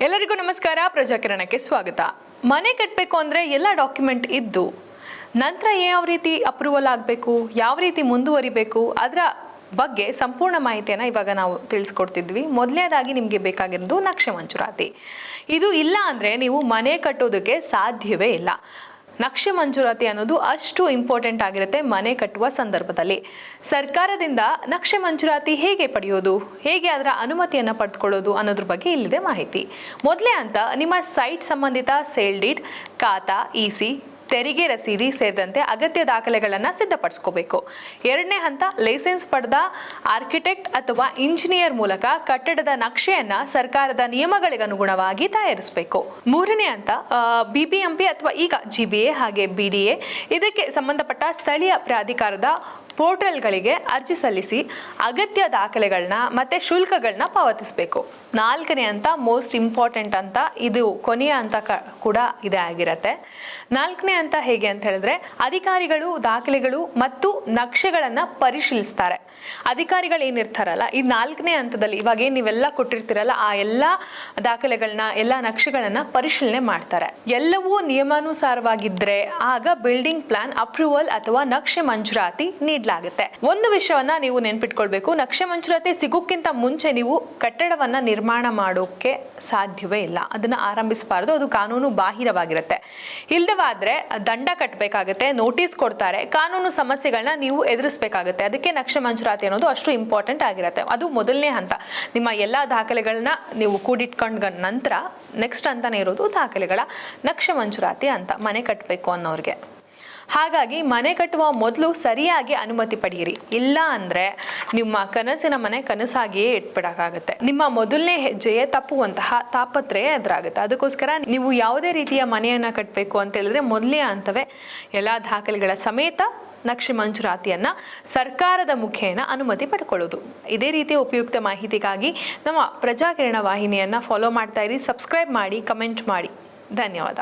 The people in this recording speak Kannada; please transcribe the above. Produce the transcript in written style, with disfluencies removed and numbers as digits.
ಎಲ್ಲರಿಗೂ ನಮಸ್ಕಾರ. ಪ್ರಜಾಕಿರಣಕ್ಕೆ ಸ್ವಾಗತ. ಮನೆ ಕಟ್ಟಬೇಕು ಅಂದರೆ ಎಲ್ಲ ಡಾಕ್ಯುಮೆಂಟ್ ಇದ್ದು ನಂತರ ಯಾವ ರೀತಿ ಅಪ್ರೂವಲ್ ಆಗಬೇಕು, ಯಾವ ರೀತಿ ಮುಂದುವರಿಬೇಕು, ಅದರ ಬಗ್ಗೆ ಸಂಪೂರ್ಣ ಮಾಹಿತಿಯನ್ನು ಇವಾಗ ನಾವು ತಿಳಿಸ್ಕೊಡ್ತಿದ್ವಿ. ಮೊದಲನೇದಾಗಿ ನಿಮಗೆ ಬೇಕಾಗಿರೋದು ನಕ್ಷೆ ಮಂಜೂರಾತಿ. ಇದು ಇಲ್ಲ ಅಂದರೆ ನೀವು ಮನೆ ಕಟ್ಟೋದಕ್ಕೆ ಸಾಧ್ಯವೇ ಇಲ್ಲ. ನಕ್ಷೆ ಮಂಜೂರಾತಿ ಅನ್ನೋದು ಅಷ್ಟು ಇಂಪಾರ್ಟೆಂಟ್ ಆಗಿರುತ್ತೆ ಮನೆ ಕಟ್ಟುವ ಸಂದರ್ಭದಲ್ಲಿ. ಸರ್ಕಾರದಿಂದ ನಕ್ಷೆ ಮಂಜೂರಾತಿ ಹೇಗೆ ಪಡೆಯೋದು, ಹೇಗೆ ಅದರ ಅನುಮತಿಯನ್ನು ಪಡೆದುಕೊಳ್ಳೋದು ಅನ್ನೋದ್ರ ಬಗ್ಗೆ ಇಲ್ಲಿದೆ ಮಾಹಿತಿ. ಮೊದಲೇ ಅಂತ ನಿಮ್ಮ ಸೈಟ್ ಸಂಬಂಧಿತ ಸೇಲ್ ಡೀಡ್, ಖಾತಾ, ಇಸಿ, ತೆರಿಗೆ ರಸೀದಿ ಸೇರಿದಂತೆ ಅಗತ್ಯ ದಾಖಲೆಗಳನ್ನು ಸಿದ್ಧಪಡಿಸ್ಕೋಬೇಕು. ಎರಡನೇ ಹಂತ, ಲೈಸೆನ್ಸ್ ಪಡೆದ ಆರ್ಕಿಟೆಕ್ಟ್ ಅಥವಾ ಇಂಜಿನಿಯರ್ ಮೂಲಕ ಕಟ್ಟಡದ ನಕ್ಷೆಯನ್ನು ಸರ್ಕಾರದ ನಿಯಮಗಳಿಗೆ ಅನುಗುಣವಾಗಿ ತಯಾರಿಸಬೇಕು. ಮೂರನೇ ಹಂತ, BBMP ಅಥವಾ ಈಗ GBA ಹಾಗೆ BDA ಇದಕ್ಕೆ ಸಂಬಂಧಪಟ್ಟ ಸ್ಥಳೀಯ ಪ್ರಾಧಿಕಾರದ ಪೋರ್ಟಲ್ಗಳಿಗೆ ಅರ್ಜಿ ಸಲ್ಲಿಸಿ ಅಗತ್ಯ ದಾಖಲೆಗಳನ್ನ ಮತ್ತೆ ಶುಲ್ಕಗಳನ್ನ ಪಾವತಿಸಬೇಕು. ನಾಲ್ಕನೇ ಹಂತ, ಮೋಸ್ಟ್ ಇಂಪಾರ್ಟೆಂಟ್ ಅಂತ, ಇದು ಕೊನೆಯ ಹಂತ ಕೂಡ ಇದೇ ಆಗಿರತ್ತೆ. ನಾಲ್ಕನೇ ಹಂತ ಹೇಗೆ ಅಂತ ಹೇಳಿದ್ರೆ, ಅಧಿಕಾರಿಗಳು ದಾಖಲೆಗಳು ಮತ್ತು ನಕ್ಷೆಗಳನ್ನ ಪರಿಶೀಲಿಸ್ತಾರೆ. ಅಧಿಕಾರಿಗಳು ಏನಿರ್ತಾರಲ್ಲ, ಈ ನಾಲ್ಕನೇ ಹಂತದಲ್ಲಿ ಇವಾಗ ಏನ್ ನೀವೆಲ್ಲ ಕೊಟ್ಟಿರ್ತೀರಲ್ಲ, ಆ ಎಲ್ಲ ದಾಖಲೆಗಳನ್ನ, ಎಲ್ಲ ನಕ್ಷೆಗಳನ್ನ ಪರಿಶೀಲನೆ ಮಾಡ್ತಾರೆ. ಎಲ್ಲವೂ ನಿಯಮಾನುಸಾರವಾಗಿದ್ರೆ ಆಗ ಬಿಲ್ಡಿಂಗ್ ಪ್ಲಾನ್ ಅಪ್ರೂವಲ್ ಅಥವಾ ನಕ್ಷೆ ಮಂಜೂರಾತಿ ನೀಡಲಾಗುತ್ತೆ. ಒಂದು ವಿಷಯವನ್ನ ನೀವು ನೆನ್ಪಿಟ್ಕೊಳ್ಬೇಕು, ನಕ್ಷೆ ಮಂಜೂರಾತಿ ಸಿಗೋಕ್ಕಿಂತ ಮುಂಚೆ ನೀವು ಕಟ್ಟಡವನ್ನ ನಿರ್ಮಾಣ ಮಾಡೋಕೆ ಸಾಧ್ಯವೇ ಇಲ್ಲ. ಅದನ್ನ ಆರಂಭಿಸಬಾರದು, ಅದು ಕಾನೂನು ಬಾಹಿರವಾಗಿರುತ್ತೆ. ಇಲ್ದವಾದ್ರೆ ದಂಡ ಕಟ್ಟಬೇಕಾಗುತ್ತೆ, ನೋಟಿಸ್ ಕೊಡ್ತಾರೆ, ಕಾನೂನು ಸಮಸ್ಯೆಗಳನ್ನ ನೀವು ಎದುರಿಸಬೇಕಾಗುತ್ತೆ. ಅದಕ್ಕೆ ನಕ್ಷೆ ಮಂಜೂರಾತಿ ಅನ್ನೋದು ಅಷ್ಟು ಇಂಪಾರ್ಟೆಂಟ್ ಆಗಿರುತ್ತೆ. ಅದು ಮೊದಲನೇ ಹಂತ. ನಿಮ್ಮ ಎಲ್ಲಾ ದಾಖಲೆಗಳನ್ನ ನೀವು ಕೂಡಿಟ್ಕೊಂಡ ನಂತರ ನೆಕ್ಸ್ಟ್ ಅಂತಾನೆ ಇರೋದು ದಾಖಲೆಗಳ ನಕ್ಷೆ ಮಂಜೂರಾತಿ ಅಂತ, ಮನೆ ಕಟ್ಟಬೇಕು ಅನ್ನೋರಿಗೆ. ಹಾಗಾಗಿ ಮನೆ ಕಟ್ಟುವ ಮೊದಲು ಸರಿಯಾಗಿ ಅನುಮತಿ ಪಡೆಯಿರಿ. ಇಲ್ಲ ಅಂದ್ರೆ ನಿಮ್ಮ ಕನಸಿನ ಮನೆ ಕನಸಾಗಿಯೇ ಇಟ್ಬಿಡಕ್ಕಾಗತ್ತೆ. ನಿಮ್ಮ ಮೊದಲನೇ ಹೆಜ್ಜೆಯೇ ತಪ್ಪುವಂತಹ ತಾಪತ್ರಯ ಎದುರಾಗುತ್ತೆ. ಅದಕ್ಕೋಸ್ಕರ ನೀವು ಯಾವುದೇ ರೀತಿಯ ಮನೆಯನ್ನ ಕಟ್ಟಬೇಕು ಅಂತ ಹೇಳಿದ್ರೆ ಮೊದಲನೇ ಹಂತವೇ ಎಲ್ಲಾ ದಾಖಲೆಗಳ ಸಮೇತ ನಕ್ಷೆ ಮಂಜೂರಾತಿಯನ್ನ ಸರ್ಕಾರದ ಮುಖೇನ ಅನುಮತಿ ಪಡ್ಕೊಳ್ಳೋದು. ಇದೇ ರೀತಿಯ ಉಪಯುಕ್ತ ಮಾಹಿತಿಗಾಗಿ ನಮ್ಮ ಪ್ರಜಾಕಿರಣ ವಾಹಿನಿಯನ್ನ ಫಾಲೋ ಮಾಡ್ತಾ ಇರಿ, ಸಬ್ಸ್ಕ್ರೈಬ್ ಮಾಡಿ, ಕಮೆಂಟ್ ಮಾಡಿ. ಧನ್ಯವಾದ.